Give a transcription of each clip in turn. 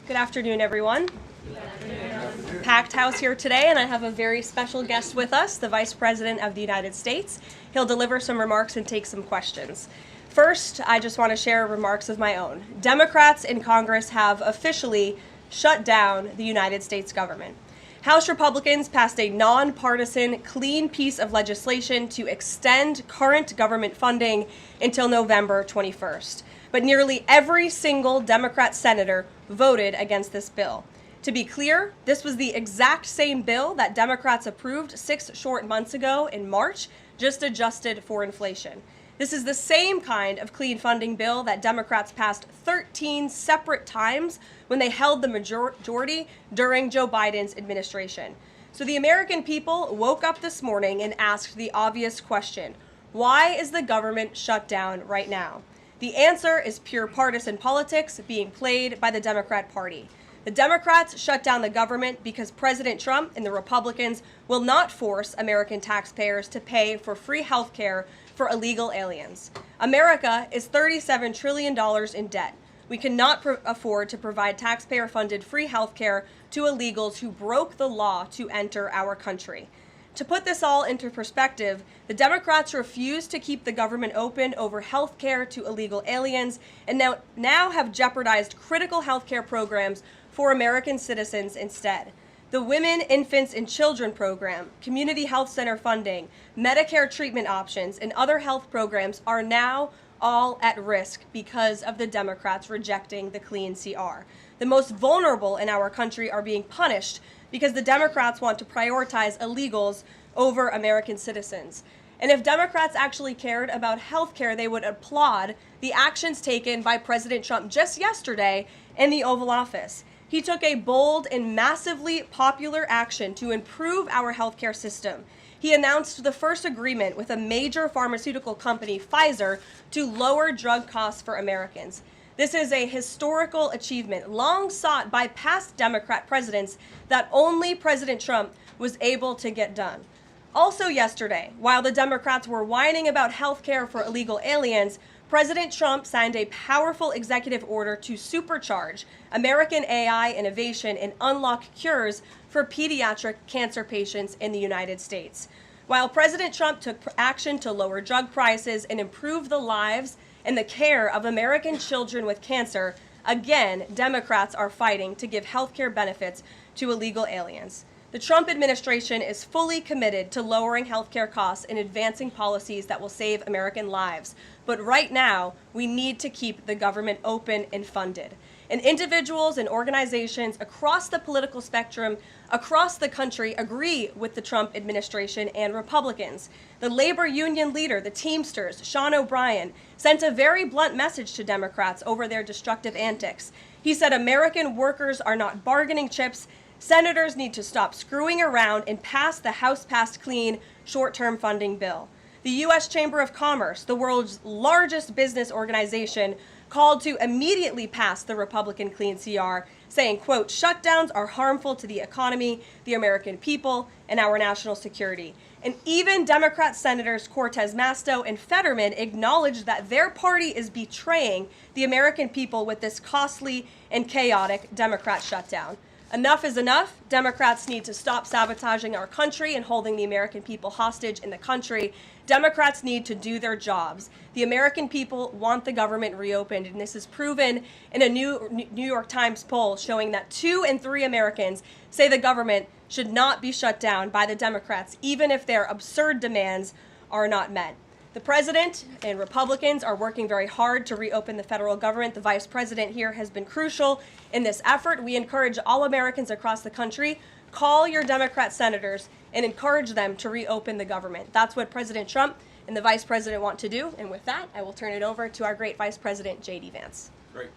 Good afternoon, everyone. Good afternoon. Packed house here today, and I have a very special guest with us, the Vice President of the United States. He'll deliver some remarks and take some questions. First, I just want to share remarks of my own. Democrats in Congress have officially shut down the United States government. House Republicans passed a nonpartisan, clean piece of legislation to extend current government funding until November 21st. But nearly every single Democrat senator voted against this bill. To be clear, this was the exact same bill that Democrats approved 6 short months ago in March, just adjusted for inflation. This is the same kind of clean funding bill that Democrats passed 13 separate times when they held the majority during Joe Biden's administration. So the American people woke up this morning and asked the obvious question: why is the government shut down right now? The answer is pure partisan politics being played by the Democrat Party. The Democrats shut down the government because President Trump and the Republicans will not force American taxpayers to pay for free health care for illegal aliens. America is $37 trillion in debt. We cannot afford to provide taxpayer-funded free health care to illegals who broke the law to enter our country. To put this all into perspective, the Democrats refused to keep the government open over health care to illegal aliens and now have jeopardized critical health care programs for American citizens instead. The Women, Infants, and Children program, community health center funding, Medicare treatment options, and other health programs are now all at risk because of the Democrats rejecting the clean CR. The most vulnerable in our country are being punished because the Democrats want to prioritize illegals over American citizens. And if Democrats actually cared about health care, they would applaud the actions taken by President Trump just yesterday in the Oval Office. He took a bold and massively popular action to improve our healthcare system. He announced the first agreement with a major pharmaceutical company, Pfizer, to lower drug costs for Americans. This is a historical achievement long sought by past Democrat presidents that only President Trump was able to get done. Also yesterday, while the Democrats were whining about health care for illegal aliens, President Trump signed a powerful executive order to supercharge American AI innovation and unlock cures for pediatric cancer patients in the United States. While President Trump took action to lower drug prices and improve the lives and the care of American children with cancer, again, Democrats are fighting to give health care benefits to illegal aliens. The Trump administration is fully committed to lowering health care costs and advancing policies that will save American lives. But right now, we need to keep the government open and funded. And individuals and organizations across the political spectrum, across the country, agree with the Trump administration and Republicans. The labor union leader, the Teamsters, Sean O'Brien, sent a very blunt message to Democrats over their destructive antics. He said American workers are not bargaining chips. Senators need to stop screwing around and pass the House-passed clean short-term funding bill. The U.S. Chamber of Commerce, the world's largest business organization, called to immediately pass the Republican clean CR, saying, quote, shutdowns are harmful to the economy, the American people, and our national security. And even Democrat Senators Cortez Masto and Fetterman acknowledged that their party is betraying the American people with this costly and chaotic Democrat shutdown. Enough is enough. Democrats need to stop sabotaging our country and holding the American people hostage in the country. Democrats need to do their jobs. The American people want the government reopened, and this is proven in a New York Times poll showing that 2 in 3 Americans say the government should not be shut down by the Democrats, even if their absurd demands are not met. The president and Republicans are working very hard to reopen the federal government. The vice president here has been crucial in this effort. We encourage all Americans across the country, call your Democrat senators and encourage them to reopen the government. That's what President Trump and the vice president want to do. And with that, I will turn it over to our great Vice President JD Vance. Great.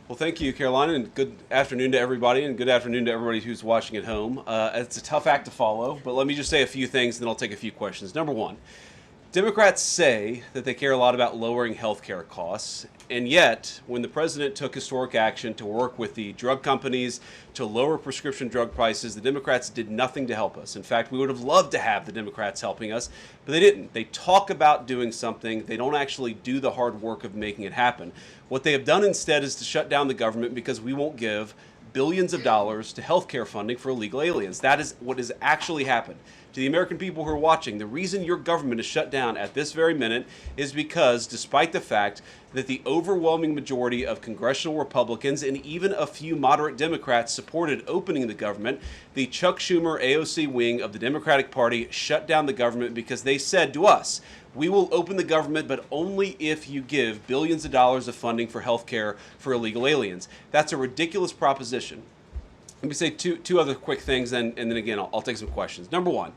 Well, thank you, Caroline, and good afternoon to everybody, and good afternoon to everybody who's watching at home. It's a tough act to follow, but let me just say a few things, and then I'll take a few questions. Number one, Democrats say that they care a lot about lowering health care costs, and yet, when the president took historic action to work with the drug companies to lower prescription drug prices, the Democrats did nothing to help us. In fact, we would have loved to have the Democrats helping us, but they didn't. They talk about doing something. They don't actually do the hard work of making it happen. What they have done instead is to shut down the government because we won't give billions of dollars to health care funding for illegal aliens. That is what has actually happened. To the American people who are watching, the reason your government is shut down at this very minute is because, despite the fact that the overwhelming majority of congressional Republicans and even a few moderate Democrats supported opening the government, the Chuck Schumer AOC wing of the Democratic Party shut down the government because they said to us, we will open the government, but only if you give billions of dollars of funding for health care for illegal aliens. That's a ridiculous proposition. Let me say two other quick things, and then again, I'll take some questions. Number one,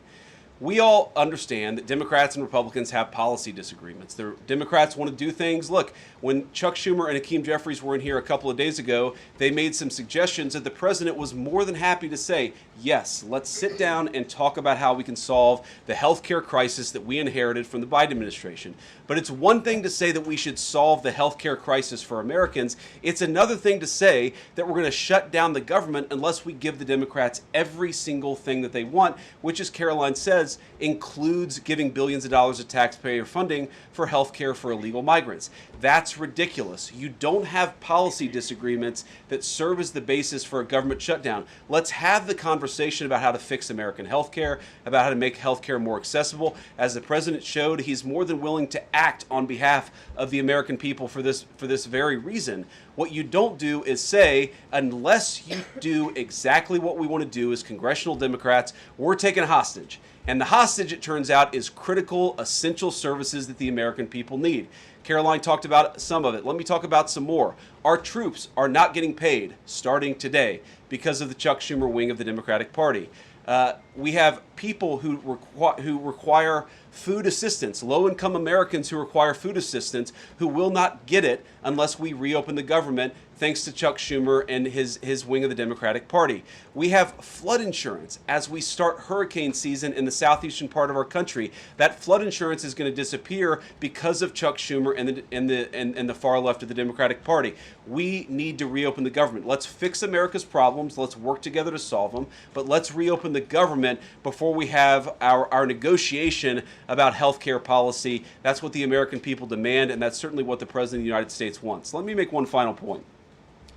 we all understand that Democrats and Republicans have policy disagreements. The Democrats want to do things. Look, when Chuck Schumer and Hakeem Jeffries were in here a couple of days ago, they made some suggestions that the president was more than happy to say, yes, let's sit down and talk about how we can solve the health care crisis that we inherited from the Biden administration. But it's one thing to say that we should solve the health care crisis for Americans. It's another thing to say that we're going to shut down the government unless we give the Democrats every single thing that they want, which, as Karoline says, includes giving billions of dollars of taxpayer funding for health care for illegal migrants. That's ridiculous. You don't have policy disagreements that serve as the basis for a government shutdown. Let's have the conversation about how to fix American health care, about how to make health care more accessible. As the president showed, he's more than willing to act on behalf of the American people for this very reason. What you don't do is say, unless you do exactly what we want to do as congressional Democrats, we're taking a hostage. And the hostage, it turns out, is critical, essential services that the American people need. Karoline talked about some of it. Let me talk about some more. Our troops are not getting paid starting today because of the Chuck Schumer wing of the Democratic Party. We have people who require food assistance, low-income Americans who require food assistance, who will not get it unless we reopen the government, thanks to Chuck Schumer and his wing of the Democratic Party. We have flood insurance as we start hurricane season in the southeastern part of our country. That flood insurance is going to disappear because of Chuck Schumer and the far left of the Democratic Party. We need to reopen the government. Let's fix America's problems. Let's work together to solve them. But let's reopen the government before we have our negotiation about health care policy. That's what the American people demand, and that's certainly what the President of the United States wants. Let me make one final point.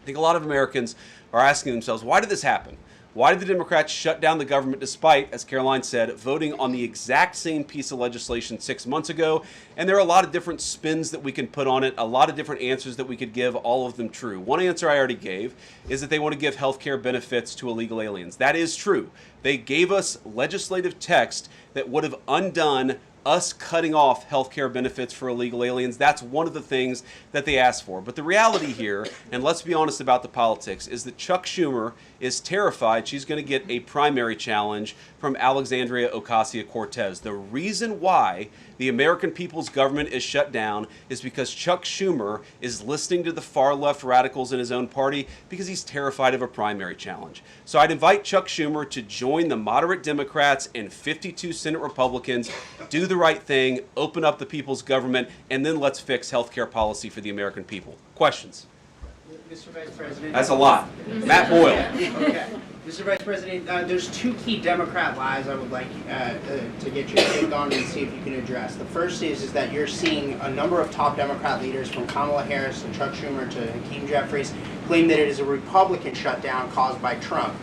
I think a lot of Americans are asking themselves, why did this happen? Why did the Democrats shut down the government despite, as Karoline said, voting on the exact same piece of legislation 6 months ago? And there are a lot of different spins that we can put on it, a lot of different answers that we could give, all of them true. One answer I already gave is that they want to give health care benefits to illegal aliens. That is true. They gave us legislative text that would have undone us cutting off health care benefits for illegal aliens. That's one of the things that they asked for. But the reality here, and let's be honest about the politics, is that Chuck Schumer is terrified she's going to get a primary challenge from Alexandria Ocasio-Cortez. The reason why the American people's government is shut down is because Chuck Schumer is listening to the far left radicals in his own party because he's terrified of a primary challenge. So I'd invite Chuck Schumer to join the moderate Democrats and 52 Senate Republicans, do the right thing, open up the people's government, and then let's fix health care policy for the American people. Questions? Mr. Vice President. That's a lot. Matt Boyle. Okay. Mr. Vice President, there's two key Democrat lies I would like to get your take on and see if you can address. The first is that you're seeing a number of top Democrat leaders, from Kamala Harris to Chuck Schumer to Hakeem Jeffries, claim that it is a Republican shutdown caused by Trump.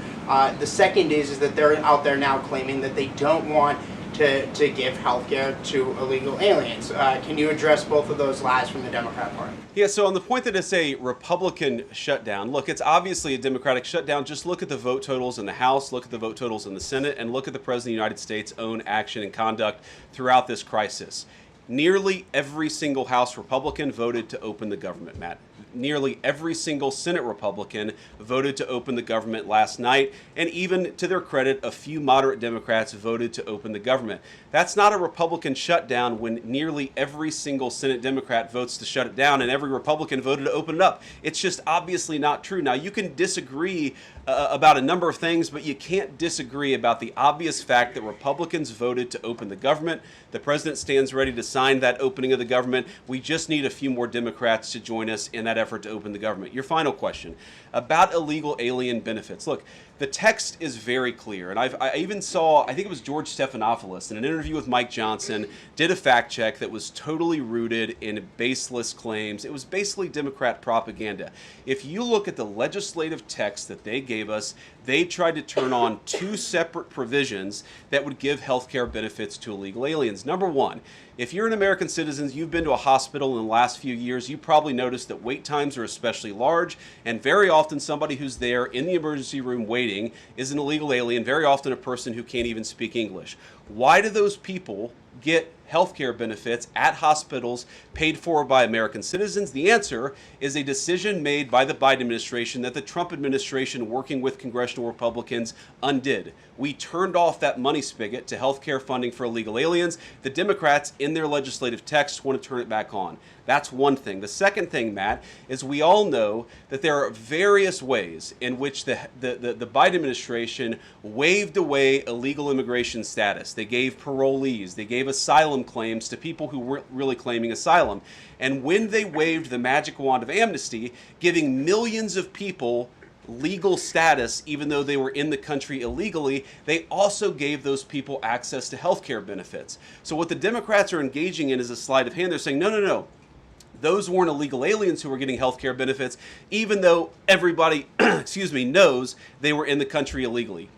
The second is that they're out there now claiming that they don't want to give health care to illegal aliens. Can you address both of those lies from the Democrat Party? Yeah, so on the point that it's a Republican shutdown, look, it's obviously a Democratic shutdown. Just look at the vote totals in the House, look at the vote totals in the Senate, and look at the President of the United States' own action and conduct throughout this crisis. Nearly every single House Republican voted to open the government, Matt. nearly every single Senate Republican voted to open the government last night, and even to their credit, a few moderate Democrats voted to open the government. That's not a Republican shutdown when nearly every single Senate Democrat votes to shut it down and every Republican voted to open it up. It's just obviously not true. Now, you can disagree about a number of things, but you can't disagree about the obvious fact that Republicans voted to open the government. The president stands ready to sign that opening of the government. We just need a few more Democrats to join us in that effort to open the government. Your final question about illegal alien benefits. Look, the text is very clear, and I even saw, I think it was George Stephanopoulos in an interview with Mike Johnson, did a fact check that was totally rooted in baseless claims. It was basically Democrat propaganda. If you look at the legislative text that they gave us, they tried to turn on two separate provisions that would give health care benefits to illegal aliens. Number one, if you're an American citizen, you've been to a hospital in the last few years, you probably noticed that wait times are especially large, and very often somebody who's there in the emergency room waiting is an illegal alien, very often a person who can't even speak English. Why do those people get health care benefits at hospitals paid for by American citizens? The answer is a decision made by the Biden administration that the Trump administration, working with congressional Republicans, undid. We turned off that money spigot to health care funding for illegal aliens. The Democrats, in their legislative text, want to turn it back on. That's one thing. The second thing, Matt, is we all know that there are various ways in which the Biden administration waved away illegal immigration status. They gave parolees, they gave asylum claims to people who weren't really claiming asylum. And when they waved the magic wand of amnesty, giving millions of people legal status even though they were in the country illegally, they also gave those people access to health care benefits. So what the Democrats are engaging in is a sleight of hand. They're saying, no, no, no. Those weren't illegal aliens who were getting health care benefits, even though everybody, knows they were in the country illegally.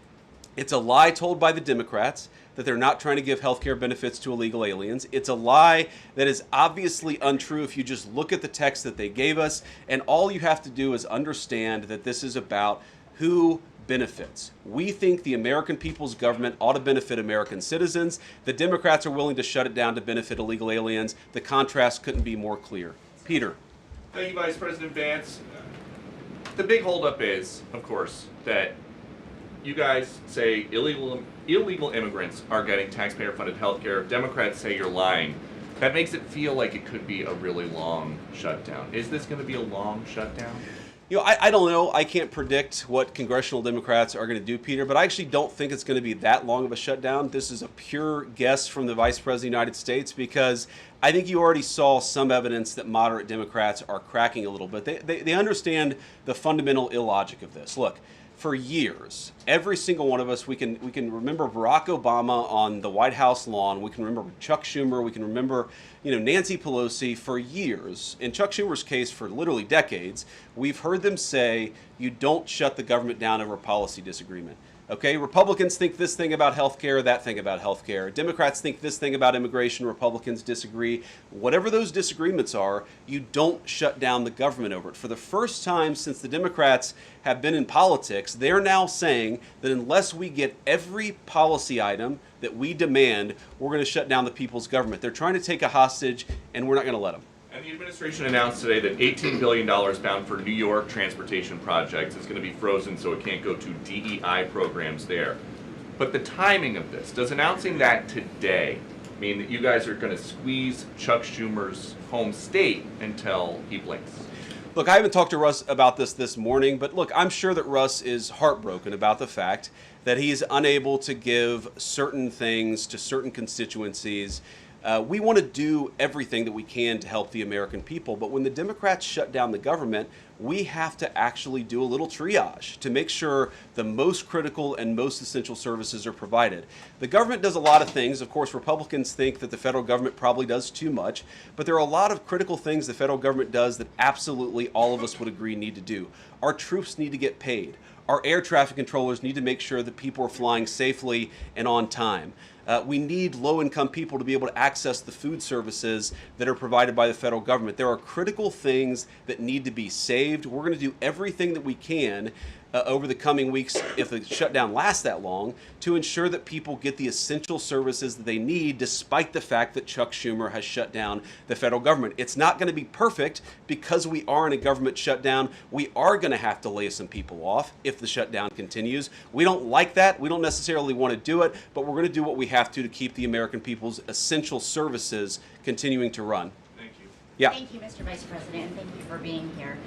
It's a lie told by the Democrats that they're not trying to give health care benefits to illegal aliens. It's a lie that is obviously untrue if you just look at the text that they gave us, and all you have to do is understand that this is about who benefits. We think the American people's government ought to benefit American citizens. The Democrats are willing to shut it down to benefit illegal aliens. The contrast couldn't be more clear. Peter. Thank you, Vice President Vance. The big holdup is, of course, that you guys say illegal immigrants are getting taxpayer-funded health care. Democrats say you're lying. That makes it feel like it could be a really long shutdown. Is this going to be a long shutdown? I don't know. I can't predict what congressional Democrats are going to do, Peter, but I actually don't think it's going to be that long of a shutdown. This is a pure guess from the Vice President of the United States because I think you already saw some evidence that moderate Democrats are cracking a little bit. They understand the fundamental illogic of this. Look, for years, every single one of us, we can remember Barack Obama on the White House lawn. We can remember Chuck Schumer. We can remember, Nancy Pelosi for years. In Chuck Schumer's case, for literally decades, we've heard them say, you don't shut the government down over policy disagreement. Okay, Republicans think this thing about health care, that thing about health care. Democrats think this thing about immigration. Republicans disagree. Whatever those disagreements are, you don't shut down the government over it. For the first time since the Democrats have been in politics, they're now saying that unless we get every policy item that we demand, we're going to shut down the people's government. They're trying to take a hostage, and we're not going to let them. And the administration announced today that $18 billion bound for New York transportation projects is going to be frozen so it can't go to DEI programs there. But the timing of this, does announcing that today mean that you guys are going to squeeze Chuck Schumer's home state until he blinks? Look, I haven't talked to Russ about this morning, but look, I'm sure that Russ is heartbroken about the fact that he's unable to give certain things to certain constituencies. We want to do everything that we can to help the American people, but when the Democrats shut down the government, we have to actually do a little triage to make sure the most critical and most essential services are provided. The government does a lot of things. Of course, Republicans think that the federal government probably does too much, but there are a lot of critical things the federal government does that absolutely all of us would agree need to do. Our troops need to get paid. Our air traffic controllers need to make sure that people are flying safely and on time. We need low-income people to be able to access the food services that are provided by the federal government. There are critical things that need to be saved. We're going to do everything that we can over the coming weeks, if the shutdown lasts that long, to ensure that people get the essential services that they need, despite the fact that Chuck Schumer has shut down the federal government. It's not going to be perfect because we are in a government shutdown. We are going to have to lay some people off if the shutdown continues. We don't like that. We don't necessarily want to do it, but we're going to do what we have to keep the American people's essential services continuing to run. Thank you. Yeah. Thank you, Mr. Vice President, and thank you for being here.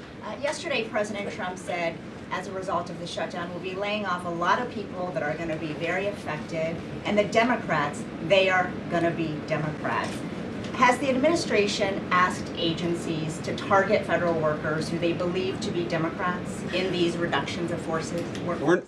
Yesterday, President Trump said, as a result of the shutdown, we'll be laying off a lot of people that are going to be very affected, and the Democrats, they are going to be Democrats. Has the administration asked agencies to target federal workers who they believe to be Democrats in these reductions of forces?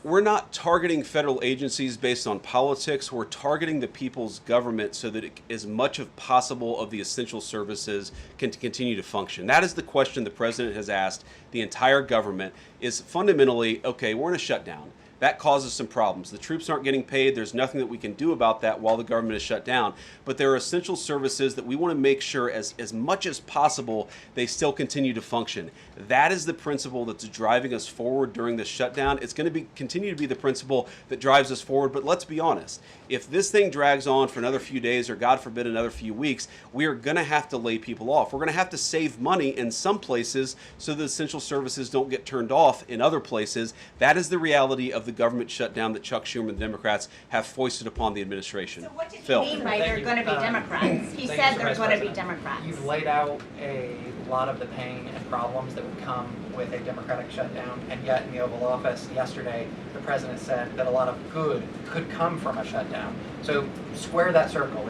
We're not targeting federal agencies based on politics. We're targeting the people's government so that as much as possible of the essential services can continue to function. That is the question the president has asked the entire government, is fundamentally, okay, we're in a shutdown. That causes some problems. The troops aren't getting paid. There's nothing that we can do about that while the government is shut down. But there are essential services that we want to make sure as much as possible they still continue to function. That is the principle that's driving us forward during this shutdown. It's going to continue to be the principle that drives us forward. But let's be honest. If this thing drags on for another few days or, God forbid, another few weeks, we are going to have to lay people off. We're going to have to save money in some places so the essential services don't get turned off in other places. That is the reality of the government shutdown that Chuck Schumer and the Democrats have foisted upon the administration. So what did he Phil. mean by they're going to be Democrats? He said they're going to be Democrats. You've laid out a lot of the pain and problems that would come with a Democratic shutdown, and yet in the Oval Office yesterday, the president said that a lot of good could come from a shutdown. So square that circle.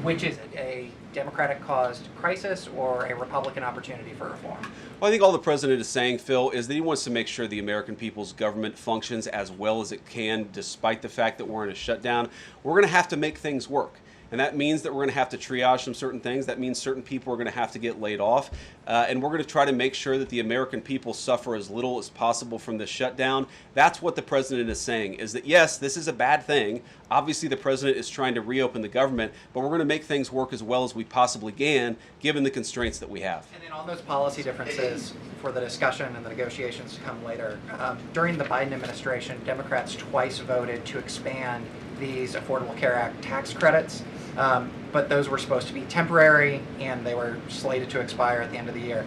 Which is it, a Democratic-caused crisis or a Republican opportunity for reform? Well, I think all the president is saying, Phil, is that he wants to make sure the American people's government functions as well as it can, despite the fact that we're in a shutdown. We're going to have to make things work. And that means that we're going to have to triage some certain things. That means certain people are going to have to get laid off. And we're going to try to make sure that the American people suffer as little as possible from this shutdown. That's what the president is saying, is that, yes, this is a bad thing. Obviously, the president is trying to reopen the government, but we're going to make things work as well as we possibly can, given the constraints that we have. And then on those policy differences for the discussion and the negotiations to come later, during the Biden administration, Democrats twice voted to expand these Affordable Care Act tax credits. But those were supposed to be temporary, and they were slated to expire at the end of the year.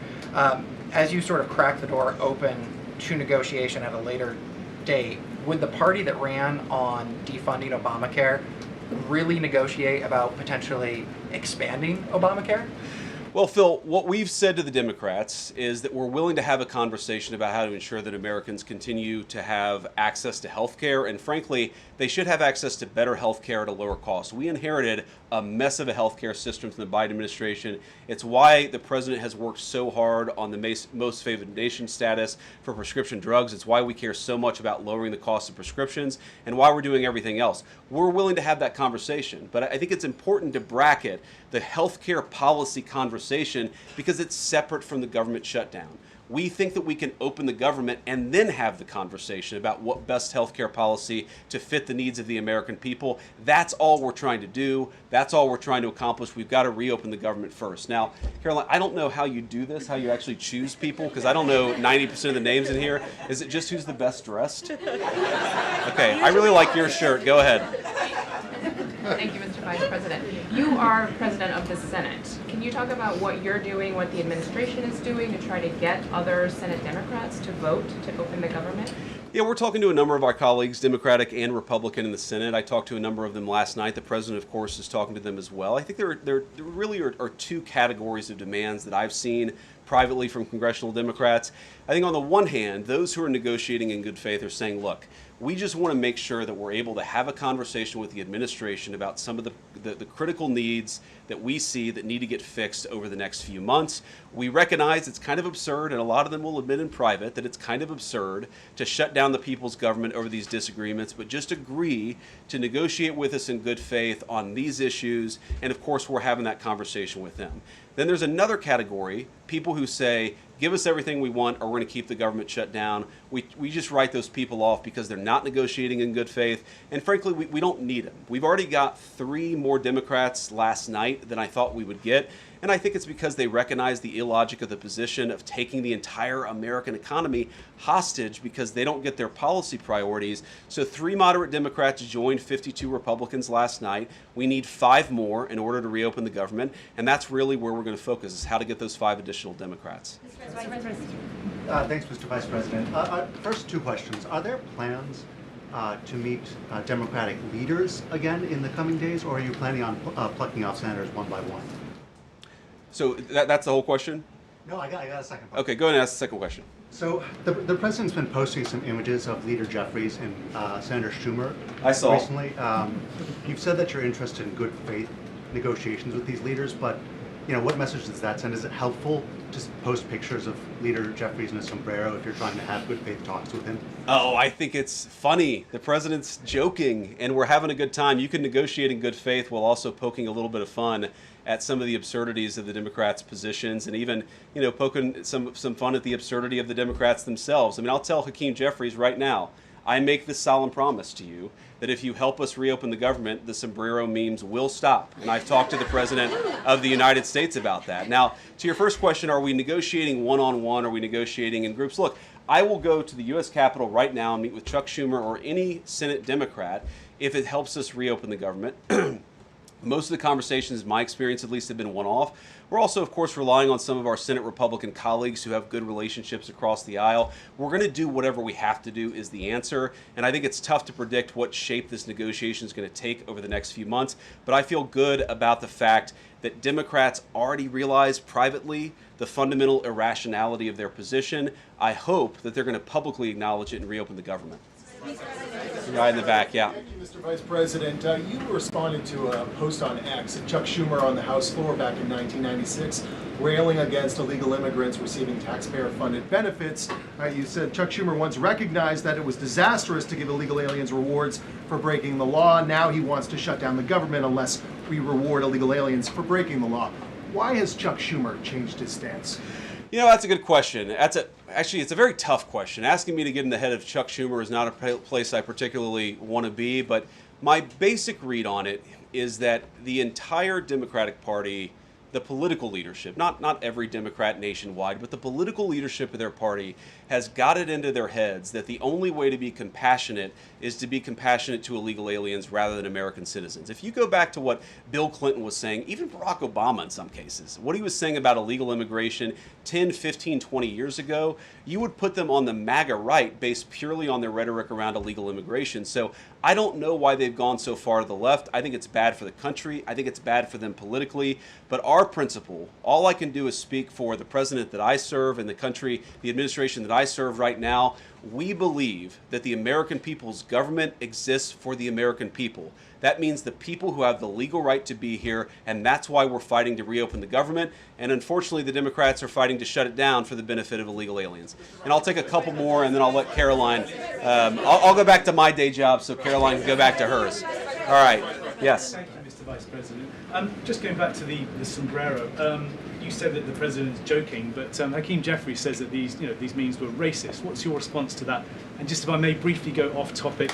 As you sort of crack the door open to negotiation at a later date, would the party that ran on defunding Obamacare really negotiate about potentially expanding Obamacare? Well, Phil, what we've said to the Democrats is that we're willing to have a conversation about how to ensure that Americans continue to have access to health care, and frankly, they should have access to better health care at a lower cost. We inherited a mess of a health care system from the Biden administration. It's why the president has worked so hard on the most favored nation status for prescription drugs. It's why we care so much about lowering the cost of prescriptions and why we're doing everything else. We're willing to have that conversation, but I think it's important to bracket the health care policy conversation because it's separate from the government shutdown. We think that we can open the government and then have the conversation about what best healthcare policy to fit the needs of the American people. That's all we're trying to do. That's all we're trying to accomplish. We've got to reopen the government first. Now, Karoline, I don't know how you do this, how you actually choose people, because I don't know 90% of the names in here. Is it just who's the best dressed? Okay, I really like your shirt. Go ahead. Thank you, Mr. Vice President. You are President of the Senate. Can you talk about what you're doing, what the administration is doing to try to get other Senate Democrats to vote to open the government? Yeah, we're talking to a number of our colleagues, Democratic and Republican, in the Senate. I talked to a number of them last night. The president, of course, is talking to them as well. I think there really are two categories of demands that I've seen privately from congressional Democrats. I think on the one hand, those who are negotiating in good faith are saying, look, we just want to make sure that we're able to have a conversation with the administration about some of the critical needs that we see that need to get fixed over the next few months. We recognize it's kind of absurd, and a lot of them will admit in private that it's kind of absurd to shut down the people's government over these disagreements, but just agree to negotiate with us in good faith on these issues, and of course we're having that conversation with them. Then there's another category, people who say, give us everything we want or we're going to keep the government shut down. We just write those people off because they're not negotiating in good faith. And frankly, we don't need them. We've already got 3 more Democrats last night than I thought we would get. And And I think it's because they recognize the illogic of the position of taking the entire American economy hostage because they don't get their policy priorities. So 3 moderate Democrats joined 52 Republicans last night. We need 5 more in order to reopen the government, and that's really where we're going to focus, is how to get those 5 additional Democrats. Thanks, Mr. Vice President. First, 2 questions. Are there plans to meet Democratic leaders again in the coming days, or are you planning on plucking off senators one by one? So that's the whole question? No, I got a second part. Okay, go ahead and ask the second question. So the president's been posting some images of Leader Jeffries and Senator Schumer I saw. recently. You've said that you're interested in good faith negotiations with these leaders, but what message does that send? Is it helpful to post pictures of Leader Jeffries in a sombrero if you're trying to have good faith talks with him? Oh, I think it's funny. The president's joking, and we're having a good time. You can negotiate in good faith while also poking a little bit of fun at some of the absurdities of the Democrats' positions, and even, poking some fun at the absurdity of the Democrats themselves. I mean, I'll tell Hakeem Jeffries right now, I make this solemn promise to you that if you help us reopen the government, the sombrero memes will stop. And I've talked to the President of the United States about that. Now, to your first question, are we negotiating one-on-one? Are we negotiating in groups? Look, I will go to the U.S. Capitol right now and meet with Chuck Schumer or any Senate Democrat if it helps us reopen the government. Most of the conversations, in my experience at least, have been one-off. We're also, of course, relying on some of our Senate Republican colleagues who have good relationships across the aisle. We're going to do whatever we have to do is the answer. And I think it's tough to predict what shape this negotiation is going to take over the next few months. But I feel good about the fact that Democrats already realize privately the fundamental irrationality of their position. I hope that they're going to publicly acknowledge it and reopen the government. Right in the back, yeah. Thank you, Mr. Vice President. You responded to a post on X of Chuck Schumer on the House floor back in 1996, railing against illegal immigrants receiving taxpayer-funded benefits. You said Chuck Schumer once recognized that it was disastrous to give illegal aliens rewards for breaking the law. Now he wants to shut down the government unless we reward illegal aliens for breaking the law. Why has Chuck Schumer changed his stance? That's a good question. Actually, it's a very tough question. Asking me to get in the head of Chuck Schumer is not a place I particularly want to be, but my basic read on it is that the entire Democratic Party, the political leadership, not every Democrat nationwide, but the political leadership of their party has got it into their heads that the only way to be compassionate is to be compassionate to illegal aliens rather than American citizens. If you go back to what Bill Clinton was saying, even Barack Obama in some cases, what he was saying about illegal immigration 10, 15, 20 years ago, you would put them on the MAGA right based purely on their rhetoric around illegal immigration. So I don't know why they've gone so far to the left. I think it's bad for the country. I think it's bad for them politically. But our principle, all I can do is speak for the president that I serve and the country, the administration that I serve right now. We believe that the American people's government exists for the American people. That means the people who have the legal right to be here, and that's why we're fighting to reopen the government. And unfortunately, the Democrats are fighting to shut it down for the benefit of illegal aliens. And I'll take a couple more, and then I'll let Karoline. I'll go back to my day job so Karoline can go back to hers. All right. Yes. Thank you, Mr. Vice President. Just going back to the sombrero, you said that the president is joking, but Hakeem Jeffries says that these memes were racist. What's your response to that? And just if I may briefly go off topic,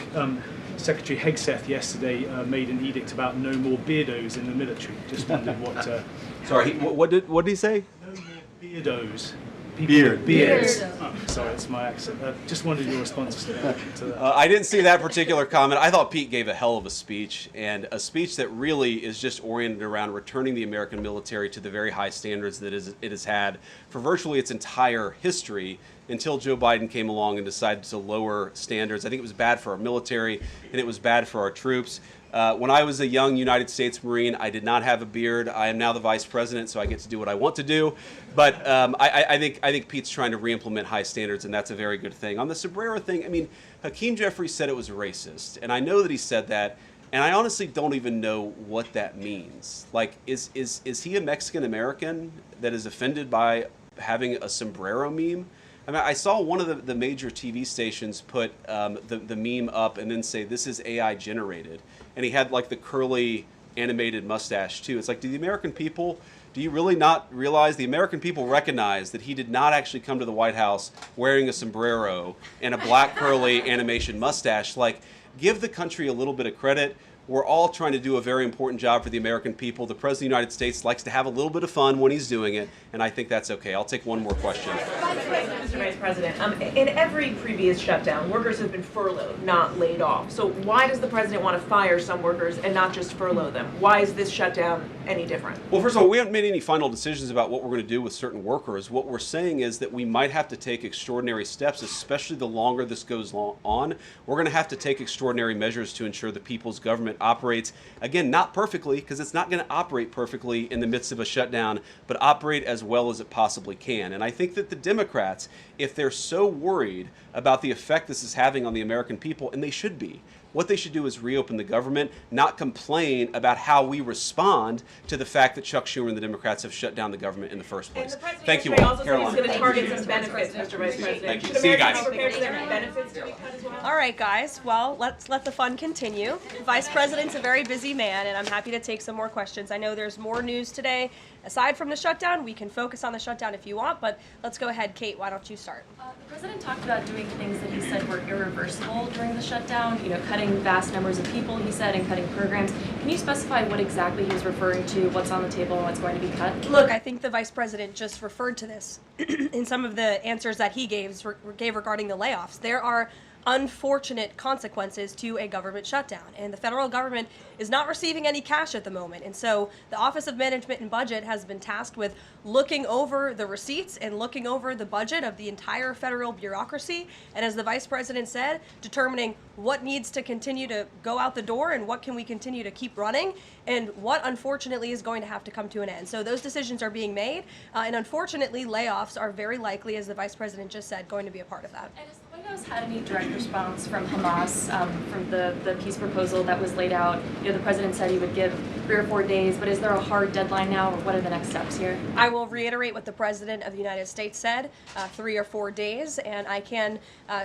Secretary Hegseth yesterday made an edict about no more beardos in the military. Just wondered what. Sorry, what did he say? No more beardos. Beards. Oh, sorry, that's my accent. Just wondered your response to that. I didn't see that particular comment. I thought Pete gave a hell of a speech, and a speech that really is just oriented around returning the American military to the very high standards that it has had for virtually its entire history until Joe Biden came along and decided to lower standards. I think it was bad for our military, and it was bad for our troops. When I was a young United States Marine, I did not have a beard. I am now the Vice President, so I get to do what I want to do. But I think Pete's trying to re-implement high standards, and that's a very good thing. On the sombrero thing, I mean, Hakeem Jeffries said it was racist, and I know that he said that, and I honestly don't even know what that means. Like, is he a Mexican American that is offended by having a sombrero meme? I mean, I saw one of the major TV stations put the meme up and then say, this is AI generated. And he had like the curly animated mustache too. It's like, do you really not realize the American people recognize that he did not actually come to the White House wearing a sombrero and a black curly animation mustache? Like, give the country a little bit of credit. We're all trying to do a very important job for the American people. The President of the United States likes to have a little bit of fun when he's doing it, and I think that's okay. I'll take one more question. Mr. Vice President, in every previous shutdown, workers have been furloughed, not laid off. So why does the president want to fire some workers and not just furlough them? Why is this shutdown any different? Well, first of all, we haven't made any final decisions about what we're going to do with certain workers. What we're saying is that we might have to take extraordinary steps, especially the longer this goes on. We're going to have to take extraordinary measures to ensure the people's government operates, again, not perfectly, because it's not going to operate perfectly in the midst of a shutdown, but operate as well as it possibly can. And I think that the Democrats, if they're so worried about the effect this is having on the American people, and they should be, what they should do is reopen the government, not complain about how we respond to the fact that Chuck Schumer and the Democrats have shut down the government in the first place. Thank you all. Also said he's going to target some benefits, Mr. Vice President. Thank you. Should See you Americans guys. prepare for their benefits to be cut as well? All right, guys. Well, let's let the fun continue. Vice President's a very busy man, and I'm happy to take some more questions. I know there's more news today. Aside from the shutdown, we can focus on the shutdown if you want, but let's go ahead. Kate, why don't you start? The president talked about doing things that he said were irreversible during the shutdown, cutting vast numbers of people, he said, and cutting programs. Can you specify what exactly he was referring to, what's on the table, and what's going to be cut? Look, I think the Vice President just referred to this in some of the answers that he gave regarding the layoffs. There are unfortunate consequences to a government shutdown, and the federal government is not receiving any cash at the moment, and so the Office of Management and Budget has been tasked with looking over the receipts and looking over the budget of the entire federal bureaucracy, and as the Vice President said, determining what needs to continue to go out the door and what can we continue to keep running, and what unfortunately is going to have to come to an end. So those decisions are being made, and unfortunately layoffs are very likely, as the Vice President just said, going to be a part of that. And has the White House had any direct response from Hamas from the peace proposal that was laid out? The president said he would give 3 or 4 days, but is there a hard deadline now, or what are the next steps here? I will reiterate what the President of the United States said, 3 or 4 days, and I can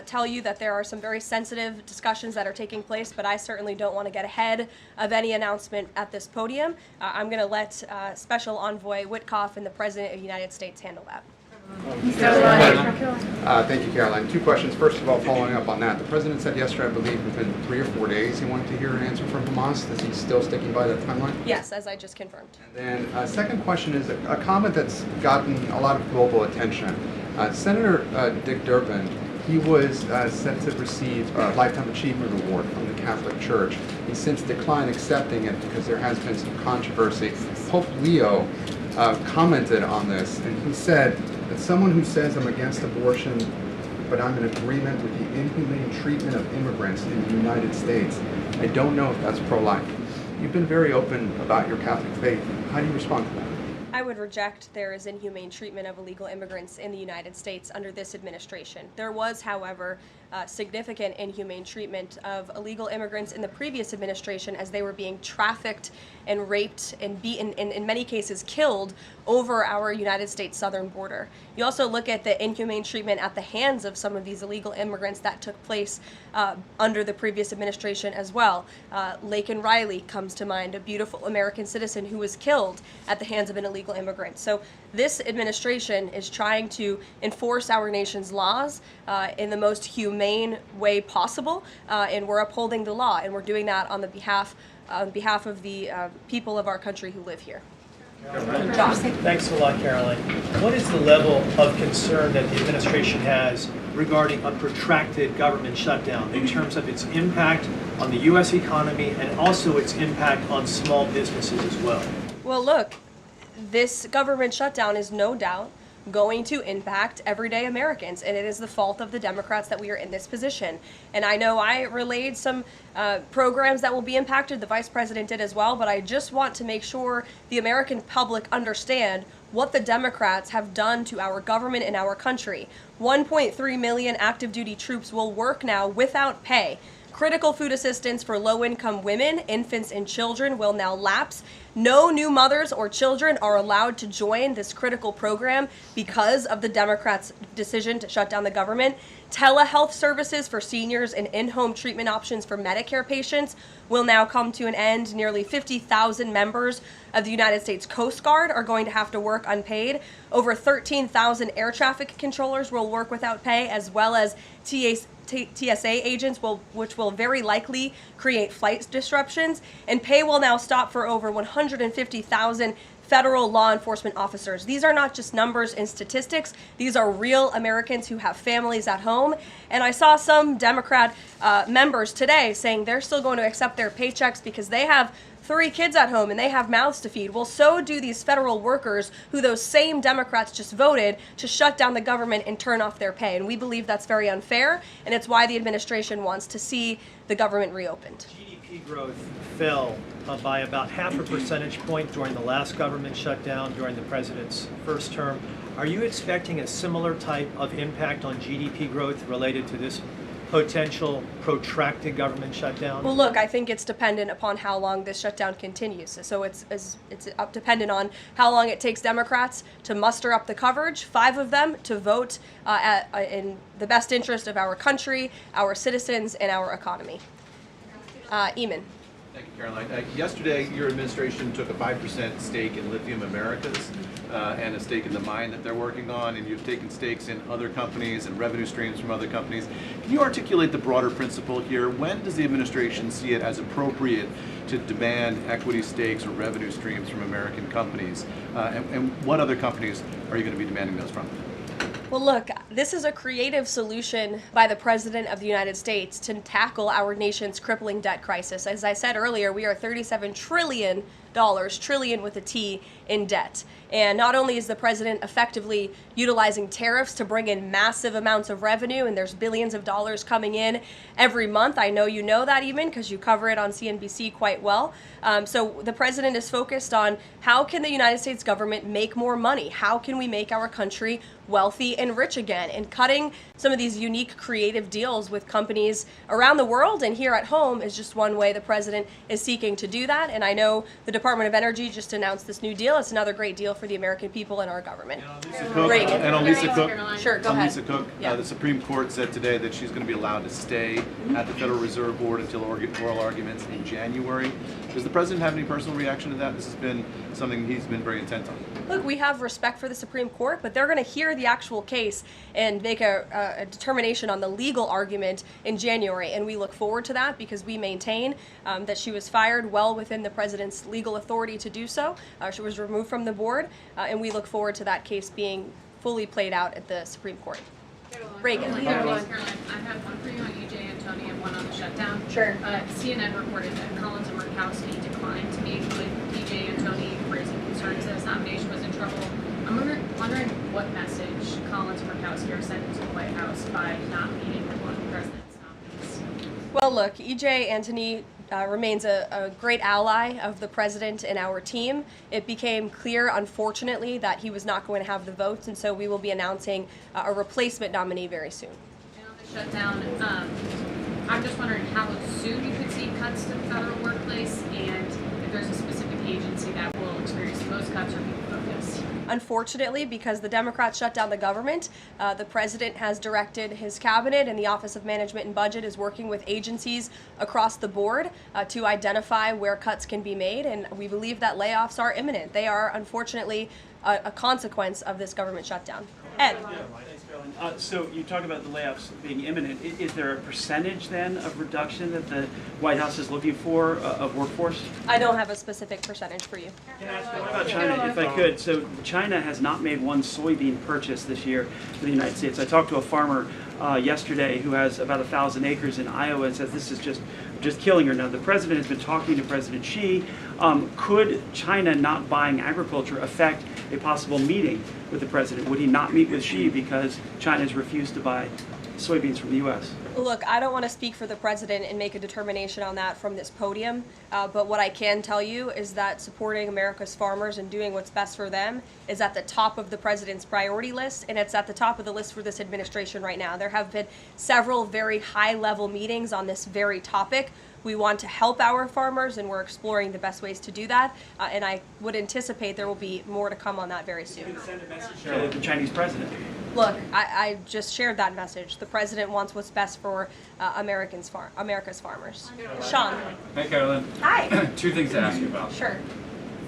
tell you that there are some very sensitive discussions that are taking place, but I certainly don't want to get ahead of any announcement at this podium. I'm going to let Special Envoy Witkoff and the President of the United States handle that. Thank you, Caroline. 2 questions. First of all, following up on that, the president said yesterday, I believe, within 3 or 4 days he wanted to hear an answer from Hamas. Is he still sticking by that timeline? Yes, as I just confirmed. And then second question is a comment that's gotten a lot of global attention. Senator Dick Durbin, he was set to receive a Lifetime Achievement Award from the Catholic Church. He's since declined accepting it because there has been some controversy. Pope Leo commented on this, and he said that someone who says I'm against abortion, but I'm in agreement with the inhumane treatment of immigrants in the United States, I don't know if that's pro-life. You've been very open about your Catholic faith. How do you respond to that? I would reject there is inhumane treatment of illegal immigrants in the United States under this administration. There was, however, significant inhumane treatment of illegal immigrants in the previous administration as they were being trafficked and raped and beaten, and in many cases killed, over our United States southern border. You also look at the inhumane treatment at the hands of some of these illegal immigrants that took place under the previous administration as well. Laken Riley comes to mind, a beautiful American citizen who was killed at the hands of an illegal immigrant. So this administration is trying to enforce our nation's laws in the most humane way possible, and we're upholding the law, and we're doing that on behalf of the people of our country who live here. Thanks a lot, Caroline. What is the level of concern that the administration has regarding a protracted government shutdown in terms of its impact on the U.S. economy and also its impact on small businesses as well? Well, look, this government shutdown is no doubt going to impact everyday Americans, and it is the fault of the Democrats that we are in this position. And I know I relayed some programs that will be impacted, the Vice President did as well, but I just want to make sure the American public understand what the Democrats have done to our government and our country. 1.3 million active duty troops will work now without pay. Critical food assistance for low-income women, infants, and children will now lapse. No new mothers or children are allowed to join this critical program because of the Democrats' decision to shut down the government. Telehealth services for seniors and in-home treatment options for Medicare patients will now come to an end. Nearly 50,000 members of the United States Coast Guard are going to have to work unpaid. Over 13,000 air traffic controllers will work without pay, as well as TSA agents, which will very likely create flight disruptions. And pay will now stop for over 150,000 federal law enforcement officers. These are not just numbers and statistics. These are real Americans who have families at home. And I saw some Democrat members today saying they're still going to accept their paychecks because they have 3 kids at home and they have mouths to feed. Well, so do these federal workers who those same Democrats just voted to shut down the government and turn off their pay. And we believe that's very unfair, and it's why the administration wants to see the government reopened. GDP growth fell by about half a percentage point during the last government shutdown during the president's first term. Are you expecting a similar type of impact on GDP growth related to this potential protracted government shutdown? Well, look, I think it's dependent upon how long this shutdown continues. So it's dependent on how long it takes Democrats to muster up the coverage, 5 of them, to vote in the best interest of our country, our citizens, and our economy. Eamon. Thank you, Caroline. Yesterday, your administration took a 5% stake in Lithium Americas and a stake in the mine that they're working on, and you've taken stakes in other companies and revenue streams from other companies. Can you articulate the broader principle here? When does the administration see it as appropriate to demand equity stakes or revenue streams from American companies? And what other companies are you going to be demanding those from? Well, look, this is a creative solution by the President of the United States to tackle our nation's crippling debt crisis. As I said earlier, we are $37 trillion, trillion with a T, in debt. And not only is the president effectively utilizing tariffs to bring in massive amounts of revenue, and there's billions of dollars coming in every month. I know you know that even because you cover it on CNBC quite well. So the president is focused on how can the United States government make more money? How can we make our country wealthy and rich again? And cutting some of these unique creative deals with companies around the world and here at home is just one way the president is seeking to do that. And I know the Department of Energy just announced this new deal. It's another great deal for the American people and our government. Reagan. And on Lisa Cook, Sure, go ahead. Lisa Cook, Yeah. the Supreme Court said today that she's going to be allowed to stay at the Federal Reserve Board until oral arguments in January. Does the president have any personal reaction to that? This has been something he's been very intent on. Look, we have respect for the Supreme Court, but they're going to hear the actual case and make a determination on the legal argument in January. And we look forward to that because we maintain that she was fired well within the president's legal authority to do so. She was removed from the board, and we look forward to that case being fully played out at the Supreme Court. Reagan. Caroline, I have one for you on EJ and Tony and one on the shutdown. Sure. CNN reported that Collins and Murkowski declined to meet with EJ and Tony, raising concerns that his nomination was in trouble. I'm wondering what message Collins and Murkowski are sending to the White House by not meeting with one of the president's nominees. Well, look, EJ Antony remains a great ally of the president and our team. It became clear, unfortunately, that he was not going to have the votes, and so we will be announcing a replacement nominee very soon. And on the shutdown, I'm just wondering how soon you could see cuts to the federal workplace, and if there's a specific agency that will experience the most cuts or be focused. Unfortunately, because the Democrats shut down the government, the president has directed his cabinet, and the Office of Management and Budget is working with agencies across the board to identify where cuts can be made, and we believe that layoffs are imminent. They are, unfortunately, a consequence of this government shutdown. Ed. So you talk about the layoffs being imminent. Is there a percentage then of reduction that the White House is looking for of workforce? I don't have a specific percentage for you. What about China, if I could? So China has not made one soybean purchase this year in the United States. I talked to a farmer yesterday who has about 1,000 acres in Iowa and says this is just killing her. Now, the president has been talking to President Xi. Could China not buying agriculture affect a possible meeting with the president? Would he not meet with Xi because China has refused to buy soybeans from the U.S.? Look, I don't want to speak for the president and make a determination on that from this podium, but what I can tell you is that supporting America's farmers and doing what's best for them is at the top of the president's priority list, and it's at the top of the list for this administration right now. There have been several very high-level meetings on this very topic We want to help our farmers, and we're exploring the best ways to do that. And I would anticipate there will be more to come on that very soon. Send a message to the Chinese president. Look, I just shared that message. The president wants what's best for America's farmers. Sean. Hey, Carolyn. Hi. 2 things to ask you about. Sure.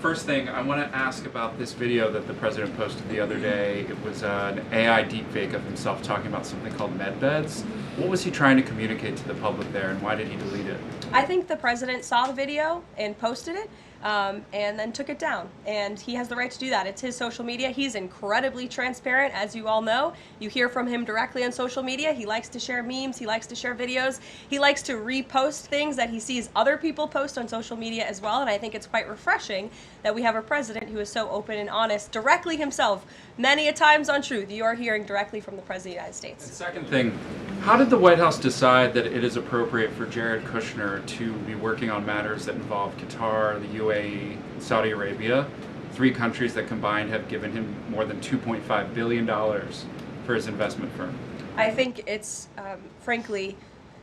First thing, I want to ask about this video that the president posted the other day. It was an AI deepfake of himself talking about something called med beds. What was he trying to communicate to the public there, and why did he delete it? I think the president saw the video and posted it, and then took it down. And he has the right to do that. It's his social media. He's incredibly transparent, as you all know. You hear from him directly on social media. He likes to share memes. He likes to share videos. He likes to repost things that he sees other people post on social media as well. And I think it's quite refreshing that we have a president who is so open and honest directly himself. Many a times on Truth, you are hearing directly from the President of the United States. And second thing, how did the White House decide that it is appropriate for Jared Kushner to be working on matters that involve Qatar, the UAE, and Saudi Arabia, 3 countries that combined have given him more than $2.5 billion for his investment firm? I think it's, frankly,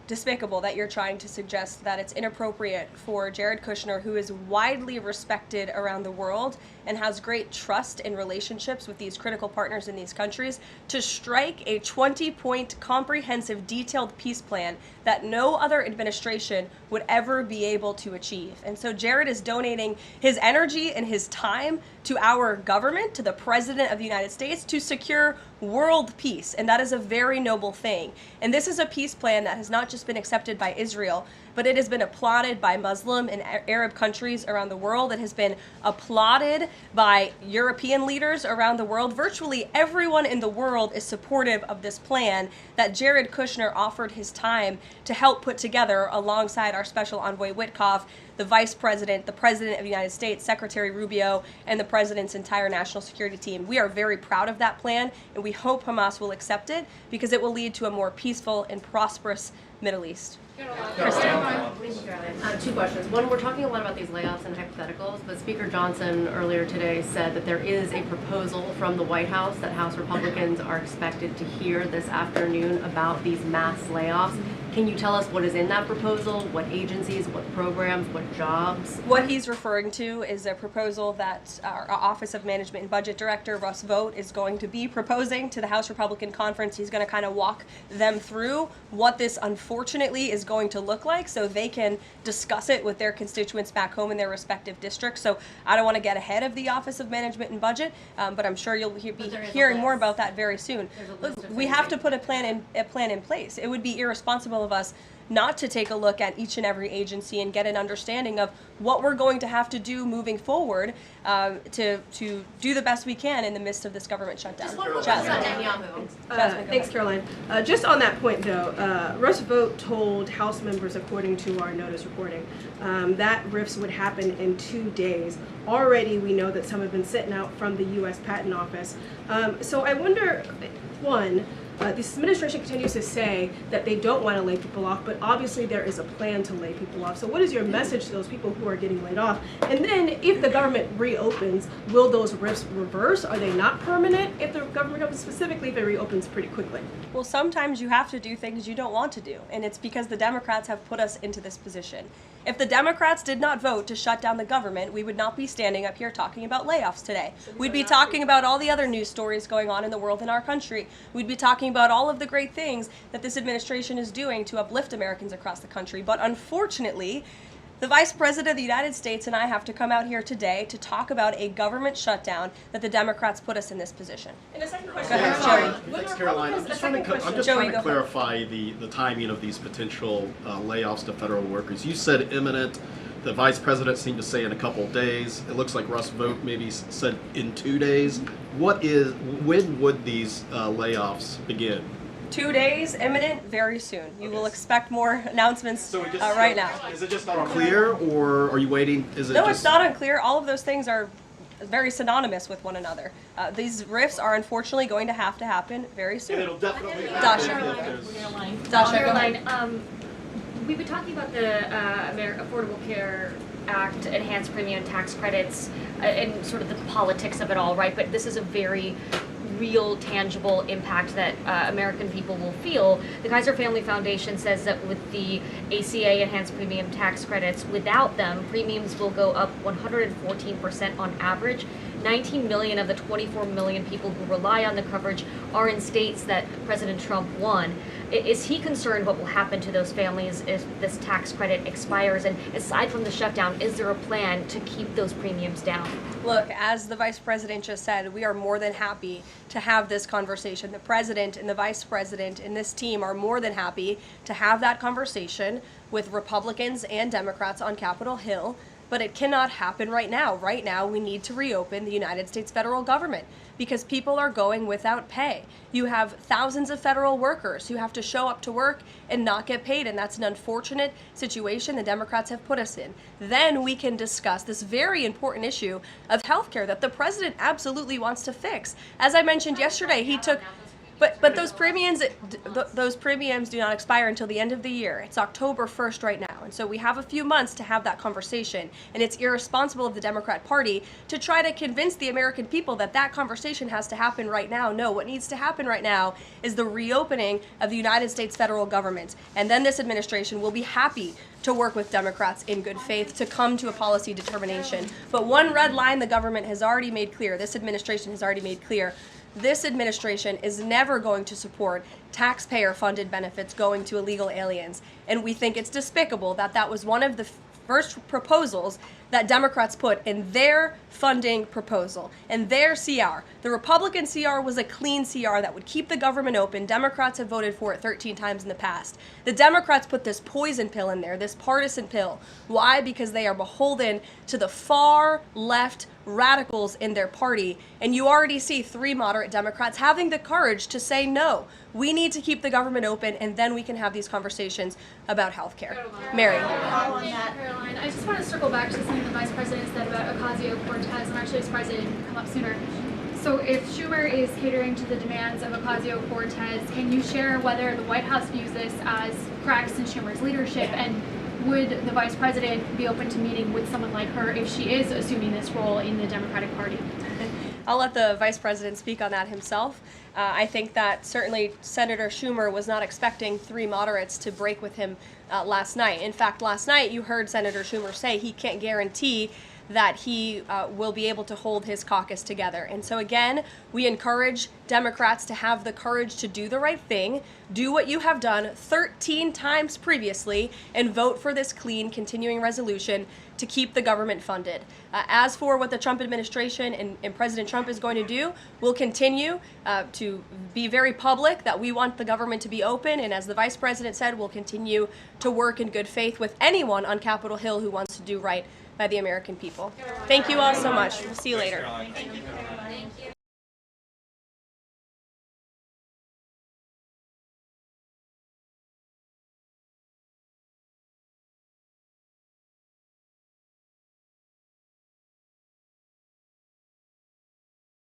despicable that you're trying to suggest that it's inappropriate for Jared Kushner, who is widely respected around the world and has great trust in relationships with these critical partners in these countries, to strike a 20-point comprehensive detailed peace plan that no other administration would ever be able to achieve. And so Jared is donating his energy and his time to our government, to the President of the United States, to secure world peace. And that is a very noble thing. And this is a peace plan that has not just been accepted by Israel, but it has been applauded by Muslim and Arab countries around the world. It has been applauded by European leaders around the world. Virtually everyone in the world is supportive of this plan that Jared Kushner offered his time to help put together alongside our Special Envoy Witkoff, the Vice President, the President of the United States, Secretary Rubio, and the President's entire national security team. We are very proud of that plan, and we hope Hamas will accept it because it will lead to a more peaceful and prosperous Middle East. Kristen. 2 questions. One, we're talking a lot about these layoffs and hypotheticals, but Speaker Johnson earlier today said that there is a proposal from the White House that House Republicans are expected to hear this afternoon about these mass layoffs. Can you tell us what is in that proposal? What agencies, what programs, what jobs? What he's referring to is a proposal that our Office of Management and Budget Director, Russ Vought, is going to be proposing to the House Republican Conference. He's going to kind of walk them through what this unfortunately is going to look like so they can discuss it with their constituents back home in their respective districts. So I don't want to get ahead of the Office of Management and Budget, but I'm sure you'll be hearing more about that very soon. Look, we have to put a plan in place. It would be irresponsible of us not to take a look at each and every agency and get an understanding of what we're going to have to do moving forward to do the best we can in the midst of this government shutdown. Thanks, Caroline. Just on that point, though, Russ Vought told House members, according to our notice reporting, that RIFs would happen in 2 days. Already, we know that some have been sitting out from the U.S. Patent Office. So I wonder, one, this administration continues to say that they don't want to lay people off, but obviously there is a plan to lay people off. So what is your message to those people who are getting laid off? And then if the government reopens, will those RIFs reverse? Are they not permanent if the government reopens, specifically if it reopens pretty quickly? Well, sometimes you have to do things you don't want to do, and it's because the Democrats have put us into this position. If the Democrats did not vote to shut down the government, we would not be standing up here talking about layoffs today. We'd be talking about all the other news stories going on in the world in our country. We'd be talking about all of the great things that this administration is doing to uplift Americans across the country. But unfortunately, the Vice President of the United States and I have to come out here today to talk about a government shutdown that the Democrats put us in this position. And the second question, Go ahead, Joey. Thanks, Caroline. I'm just trying to clarify the timing of these potential layoffs to federal workers. You said imminent. The Vice President seemed to say in a couple of days. It looks like Russ Vought maybe said in 2 days. When would these layoffs begin? 2 days, imminent, very soon. You will expect more announcements right now. Is it just unclear, or are you waiting? It's not unclear. All of those things are very synonymous with one another. These RIFs are unfortunately going to happen very soon. It'll definitely Caroline, we've been talking about the Affordable Care Act, enhanced premium tax credits, and sort of the politics of it all, right? But this is a very real, tangible impact that American people will feel. The Kaiser Family Foundation says that with the ACA enhanced premium tax credits, without them, premiums will go up 114% on average. 19 million of the 24 million people who rely on the coverage are in states that President Trump won. Is he concerned what will happen to those families if this tax credit expires? And aside from the shutdown, is there a plan to keep those premiums down? Look, as the Vice President just said, we are more than happy to have this conversation. The President and the Vice President and this team are more than happy to have that conversation with Republicans and Democrats on Capitol Hill. But it cannot happen right now. Right now, we need to reopen the United States federal government because people are going without pay. You have thousands of federal workers who have to show up to work and not get paid, and that's an unfortunate situation the Democrats have put us in. Then we can discuss this very important issue of healthcare that the president absolutely wants to fix. As I mentioned yesterday, he took... But those premiums do not expire until the end of the year. It's October 1st right now. And so we have a few months to have that conversation. And it's irresponsible of the Democrat Party to try to convince the American people that that conversation has to happen right now. No, what needs to happen right now is the reopening of the United States federal government. And then this administration will be happy to work with Democrats in good faith to come to a policy determination. But one red line the government has already made clear, this administration has already made clear, this administration is never going to support taxpayer-funded benefits going to illegal aliens. And we think it's despicable that that was one of the first proposals that Democrats put in their funding proposal, in their CR. The Republican CR was a clean CR that would keep the government open. Democrats have voted for it 13 times in the past. The Democrats put this poison pill in there, this partisan pill. Why? Because they are beholden to the far left radicals in their party. And you already see 3 moderate Democrats having the courage to say, no, we need to keep the government open, and then we can have these conversations about health care. Mary. Caroline, I just want to circle back to something the Vice President said about Ocasio-Cortez. I'm actually surprised it didn't come up sooner. So if Schumer is catering to the demands of Ocasio-Cortez, can you share whether the White House views this as cracks in Schumer's leadership, and would the Vice President be open to meeting with someone like her if she is assuming this role in the Democratic Party? I'll let the Vice President speak on that himself. I think that certainly Senator Schumer was not expecting 3 moderates to break with him last night. In fact, last night you heard Senator Schumer say he can't guarantee that he will be able to hold his caucus together. And so again, we encourage Democrats to have the courage to do the right thing, do what you have done 13 times previously, and vote for this clean continuing resolution to keep the government funded. As for what the Trump administration and President Trump is going to do, we'll continue to be very public that we want the government to be open, and as the Vice President said, we'll continue to work in good faith with anyone on Capitol Hill who wants to do right by the American people. Thank you all so much. We'll see you later. Thank you.